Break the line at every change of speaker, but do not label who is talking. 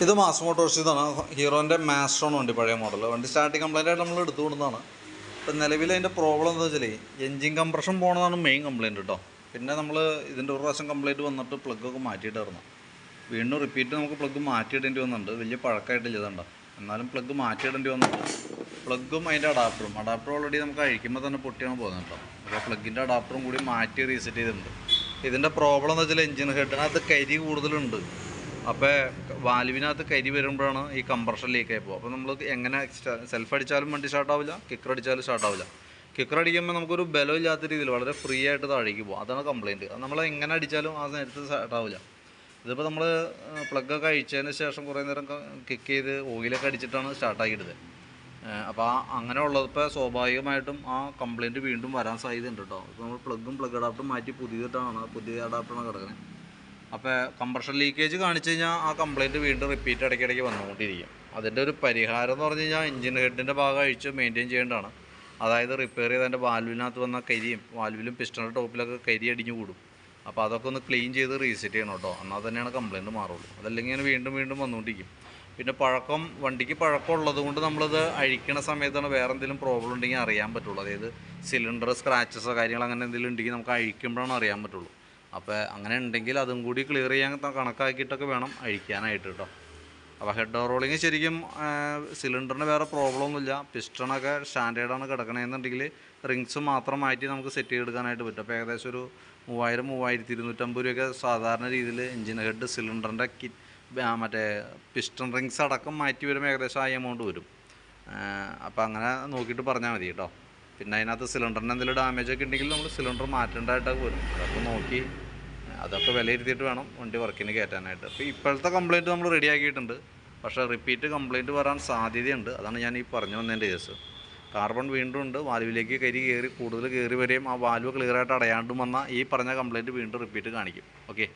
ഇത് mass Motors ഇതാണ് ഹീറോൻ്റെ മാസ്ട്രോൺ വണ്ടി, പഴയ മോഡൽ വണ്ടി. സ്റ്റാർട്ടിങ് കംപ്ലൈൻ്റ് ആയിട്ട് നമ്മൾ എടുത്തു കൊടുക്കുന്നതാണ്. ഇപ്പം നിലവിൽ അതിൻ്റെ പ്രോബ്ലം എന്താ വെച്ചാൽ എൻജിൻ കംപ്രഷൻ പോകണതാണ് മെയിൻ കംപ്ലയിൻറ്റ് കേട്ടോ. പിന്നെ നമ്മൾ ഇതിൻ്റെ ഒരു പ്രാവശ്യം കംപ്ലൈൻറ്റ് വന്നിട്ട് പ്ലഗ്ഗൊക്കെ മാറ്റിയിട്ടായിരുന്നു. വീണ്ടും റിപ്പീറ്റ് നമുക്ക് പ്ലഗ് മാറ്റിയിടേണ്ടി വന്നിട്ടുണ്ട്. വലിയ പഴക്കമായിട്ടില്ല ഇതുണ്ടോ, എന്നാലും പ്ലഗ് മാറ്റിയിടേണ്ടി വന്നിട്ടുണ്ട്. പ്ലഗും അതിൻ്റെ അഡാപ്റ്റർ ഓൾറെഡി നമുക്ക് അഴിക്കുമ്പോൾ തന്നെ പൊട്ടിയാണ് പോകുന്നത് കേട്ടോ. അപ്പോൾ പ്ലഗിൻ്റെ അഡാപ്റ്ററും കൂടി മാറ്റി റീസെറ്റ് ചെയ്തിട്ടുണ്ട്. ഇതിൻ്റെ പ്രോബ്ലം എന്ന് വെച്ചാൽ എൻജിൻ ഹെഡിനകത്ത് കരി കൂടുതലുണ്ട്. അപ്പോൾ വാൽവിനകത്ത് കരി വരുമ്പോഴാണ് ഈ കംപ്രഷൻ ലീക്കായി പോകും. അപ്പോൾ നമ്മൾ എങ്ങനെ സെൽഫ് അടിച്ചാലും വണ്ടി സ്റ്റാർട്ടാവില്ല, കിക്കർ അടിച്ചാലും സ്റ്റാർട്ടാവില്ല. കിക്കർ അടിക്കുമ്പോൾ നമുക്കൊരു ബലമില്ലാത്ത രീതിയിൽ വളരെ ഫ്രീ ആയിട്ട് താഴേക്ക് പോകും. അതാണ് കംപ്ലയിൻറ്റ്. അത് നമ്മൾ എങ്ങനെ അടിച്ചാലും ആ നേരത്തെ സ്റ്റാർട്ടാവില്ല. ഇതിപ്പോൾ നമ്മൾ പ്ലഗൊക്കെ അഴിച്ചതിന് ശേഷം കുറേ നേരം കിക്ക് ചെയ്ത് ഓയിലൊക്കെ അടിച്ചിട്ടാണ് സ്റ്റാർട്ടാക്കിയിട്ടത്. അപ്പോൾ അങ്ങനെയുള്ളതിപ്പോൾ സ്വാഭാവികമായിട്ടും ആ കംപ്ലയിൻറ്റ് വീണ്ടും വരാൻ സാധ്യതയുണ്ട് കേട്ടോ. ഇപ്പോൾ നമ്മൾ പ്ലഗ് അഡാപ്റ്ററും മാറ്റി പുതിയ അഡാപ്റ്ററാണ് കിടക്കുന്നത്. അപ്പോൾ കംപ്രഷൻ ലീക്കേജ് കാണിച്ചു കഴിഞ്ഞാൽ ആ കംപ്ലയിൻറ്റ് വീണ്ടും റിപ്പീറ്റ് ഇടയ്ക്കിടയ്ക്ക് വന്നുകൊണ്ടിരിക്കും. അതിൻ്റെ ഒരു പരിഹാരം എന്ന് പറഞ്ഞു കഴിഞ്ഞാൽ എഞ്ചിൻ ഹെഡിൻ്റെ ഭാഗം അഴിച്ച് മെയിൻറ്റെയിൻ ചെയ്യേണ്ടതാണ്. അതായത് റിപ്പയർ ചെയ്ത് അതിൻ്റെ വാൽവിനകത്ത് വന്ന കരിയും വാൽവിലും പിസ്റ്റണിൻ്റെ ടോപ്പിലൊക്കെ കരി അടിഞ്ഞു കൂടും. അപ്പോൾ അതൊക്കെ ഒന്ന് ക്ലീൻ ചെയ്ത് റീസെറ്റ് ചെയ്യണം കേട്ടോ. എന്നാൽ തന്നെയാണ് കംപ്ലയിൻറ്റ് മാറുള്ളൂ. അതല്ലെങ്കിൽ ഞാൻ വീണ്ടും വന്നുകൊണ്ടിരിക്കും. പിന്നെ വണ്ടിക്ക് പഴക്കമുള്ളത് കൊണ്ട് നമ്മളത് അഴിക്കണ സമയത്താണ് വേറെ എന്തെങ്കിലും പ്രോബ്ലം ഉണ്ടെങ്കിൽ അറിയാൻ പറ്റുള്ളൂ. അതായത് സിലിണ്ടർ സ്ക്രാച്ചസോ കാര്യങ്ങൾ അങ്ങനെ എന്തെങ്കിലും ഉണ്ടെങ്കിൽ നമുക്ക് അഴിക്കുമ്പോഴാണ് അറിയാൻ പറ്റുള്ളൂ. അപ്പോൾ അങ്ങനെ ഉണ്ടെങ്കിൽ അതും കൂടി ക്ലിയർ ചെയ്യാൻ കണക്കാക്കിയിട്ടൊക്കെ വേണം അഴിക്കാനായിട്ട് കേട്ടോ. അപ്പോൾ ഹെഡ് ഓവർഹോളിങ് ശരിക്കും സിലിണ്ടറിന് വേറെ പ്രോബ്ലം ഒന്നുമില്ല. പിസ്റ്റണൊക്കെ സ്റ്റാൻഡേർഡാണ് കിടക്കണമെന്നുണ്ടെങ്കിൽ റിങ്സ് മാത്രം മാറ്റി നമുക്ക് സെറ്റ് ചെയ്തെടുക്കാനായിട്ട് പറ്റും. അപ്പോൾ ഏകദേശം ഒരു 3000-3250 രൂപയൊക്കെ സാധാരണ രീതിയിൽ എഞ്ചിൻ ഹെഡ് സിലിണ്ടറിൻ്റെ മറ്റേ പിസ്റ്റൺ റിങ്സ് അടക്കം മാറ്റി വരുമ്പോൾ ഏകദേശം ആ എമൗണ്ട് വരും. അപ്പോൾ അങ്ങനെ നോക്കിയിട്ട് പറഞ്ഞാൽ മതി കേട്ടോ. പിന്നെ അതിനകത്ത് സിലിണ്ടറിന് എന്തെങ്കിലും ഡാമേജൊക്കെ ഉണ്ടെങ്കിൽ നമ്മൾ സിലിണ്ടർ മാറ്റേണ്ടതായിട്ടൊക്കെ വരും. അതൊക്കെ നോക്കി അതൊക്കെ വിലയിരുത്തിയിട്ട് വേണം വണ്ടി വർക്കിന് കയറ്റാനായിട്ട്. അപ്പോൾ ഇപ്പോഴത്തെ കംപ്ലയിൻറ്റ് നമ്മൾ റെഡി ആക്കിയിട്ടുണ്ട്. പക്ഷേ റിപ്പീറ്റ് കംപ്ലയിൻറ്റ് വരാൻ സാധ്യതയുണ്ട്. അതാണ് ഞാൻ ഈ പറഞ്ഞു വന്നതിൻ്റെ കേസ്. കാർബൺ വീണ്ടും ഉണ്ട്, വാൽവിലേക്ക് കൂടുതൽ കയറി വരികയും ആ വാൽവ് ക്ലിയറായിട്ട് അടയാണ്ടും വന്നാൽ ഈ പറഞ്ഞ കംപ്ലയിൻറ്റ് വീണ്ടും റിപ്പീറ്റ് കാണിക്കും. ഓക്കെ.